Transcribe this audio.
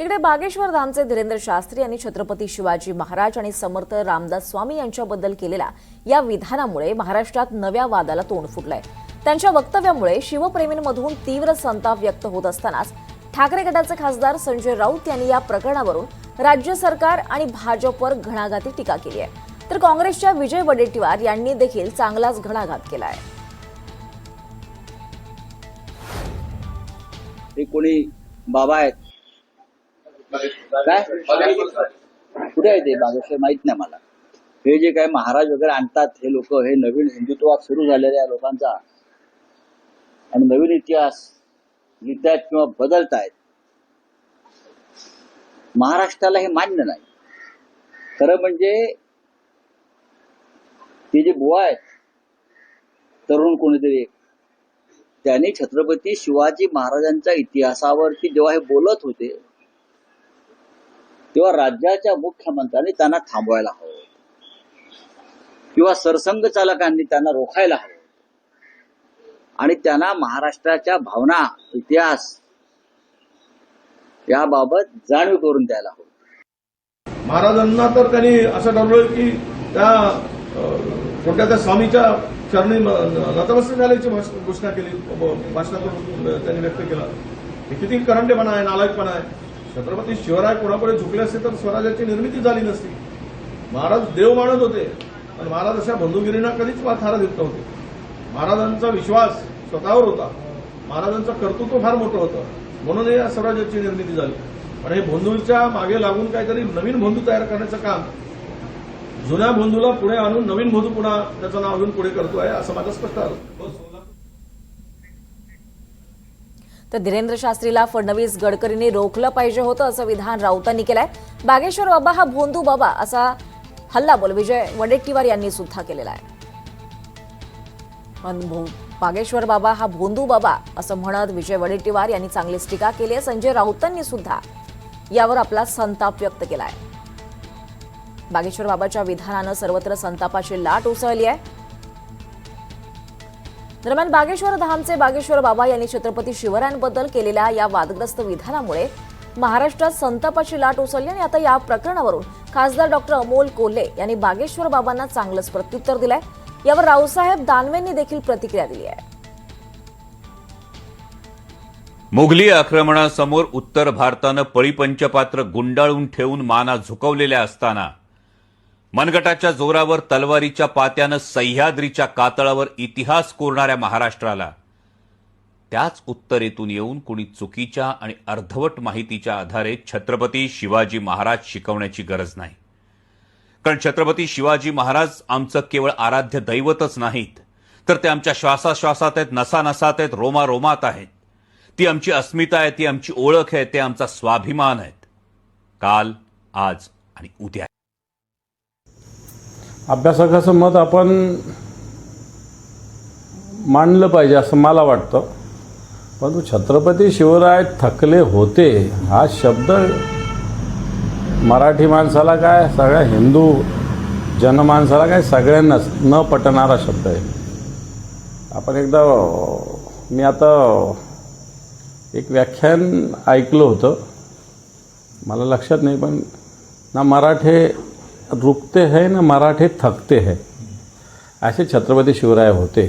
तिकडे बागेश्वर धामचे धीरेंद्र शास्त्री यांनी छत्रपती शिवाजी महाराज आणि समर्थ रामदास स्वामी यांच्याबद्दल केलेल्या या विधानामुळे महाराष्ट्रात नव्या वादाला तोंड फुटलंय। त्यांच्या वक्तव्यामुळे शिवप्रेमींमधून तीव्र संताप व्यक्त होत असतानाच ठाकरे गटाचे खासदार संजय राऊत यांनी या प्रकरणावरून राज्य सरकार आणि भाजपवर घणाघाती टीका केली आहे। तर काँग्रेसच्या विजय वडेट्टीवार यांनी देखील चांगलाच घणाघात केलाय। हे कोणी बाबा आहेत काय कुठे आहे ते बागेश्वर माहित नाही मला। हे जे काय महाराज वगैरे आणतात हे लोक, हे नवीन हिंदुत्वात सुरू झालेल्या लोकांचा आणि नवीन इतिहास लिहितायत किंवा बदलतायत। महाराष्ट्राला हे मान्य नाही। खरं म्हणजे ते जे बुवा आहेत तरुण कोणीतरी, त्यांनी छत्रपती शिवाजी महाराजांच्या इतिहासावरती जेव्हा हे बोलत होते तेव्हा राज्याच्या मुख्यमंत्र्यांनी त्यांना थांबवायला हवं किंवा सरसंघ चालकांनी त्यांना रोखायला हवं आणि त्यांना महाराष्ट्राच्या भावना, इतिहास याबाबत जाणीव करून द्यायला हवं। महाराजांना तर त्यांनी असं ठरवलं की त्या छोट्या त्या स्वामीच्या चरणी नतमस्तक झाल्याची घोषणा केली, भाषणातून त्यांनी व्यक्त केला। हे किती करंटेपणा आहे, नालायकपणा आहे। छत्रपती शिवराय कोणापुढे झुकले असते तर स्वराज्याची निर्मिती झाली नसती। महाराज देव मानत होते पण महाराज अशा बंधुगिरींना कधीच थारा देत नव्हते। महाराजांचा विश्वास स्वतःवर होता, महाराजांचं कर्तृत्व फार मोठं होतं, म्हणून या स्वराज्याची निर्मिती झाली। पण हे भोंदूच्या मागे लागून काहीतरी नवीन भोंदू तयार करण्याचं काम, जुन्या भोंदूला पुढे आणून नवीन भोंदू पुन्हा त्याचं नाव घेऊन पुढे करतोय असं माझं स्पष्ट आलं। तर धीरेंद्र शास्त्रीला फडणवीस गडकरींनी रोखलं पाहिजे होतं असं विधान राऊतांनी केलंय। बागेश्वर बाबा हा भोंदू बाबा असा हल्लाबोल विजय वडेट्टीवार यांनी सुद्धा केलेला आहे। बागेश्वर बाबा हा भोंदू बाबा असं म्हणत विजय वडेट्टीवार यांनी चांगलीच टीका केली आहे। संजय राऊतांनी सुद्धा यावर आपला संताप व्यक्त केला आहे। बागेश्वर बाबाच्या विधानानं सर्वत्र संतापाची लाट उसळली आहे। दरम्यान बागेश्वर धामचे बागेश्वर बाबा यांनी छत्रपती शिवरायांबद्दल केलेल्या या वादग्रस्त विधानामुळे महाराष्ट्रात संतापाची लाट उसळली आणि आता या प्रकरणावरून खासदार डॉक्टर अमोल कोल्हे यांनी बागेश्वर बाबांना चांगलंच प्रत्युत्तर दिलंय। यावर रावसाहेब दानवेंनी देखील प्रतिक्रिया दिली आहे। मुघली आक्रमणासमोर उत्तर भारतानं पळीपंचपात्र गुंडाळून ठेवून माना झुकवलेल्या असताना मनगटाच्या जोरावर तलवारीच्या पात्यानं सह्याद्रीच्या कातळावर इतिहास कोरणाऱ्या महाराष्ट्राला त्याच उत्तरेतून येऊन कुणी चुकीच्या आणि अर्धवट माहितीच्या आधारे छत्रपती शिवाजी महाराज शिकवण्याची गरज नाही। कारण छत्रपती शिवाजी महाराज आमचं केवळ आराध्य दैवतच नाहीत, तर ते आमच्या श्वासाश्वासात आहेत, नसानसात आहेत, रोमारोमात आहेत। ती आमची अस्मिता आहे, ती आमची ओळख आहे, ते आमचा स्वाभिमान आहेत, काल, आज आणि उद्या। अभ्यासकाचं मत आपण मांडलं पाहिजे असं मला वाटतं। परंतु छत्रपती शिवराय थकले होते हा शब्द मराठी माणसाला काय, सगळ्या हिंदू जनमानसाला काय, सगळ्यांनाच न पटणारा शब्द आहे। आपण एकदा, मी आता एक व्याख्यान ऐकलं होतं, मला लक्षात नाही, पण ना मराठे रुकते हैं ना मराठे थकते हैं, असे छत्रपती शिवराय होते।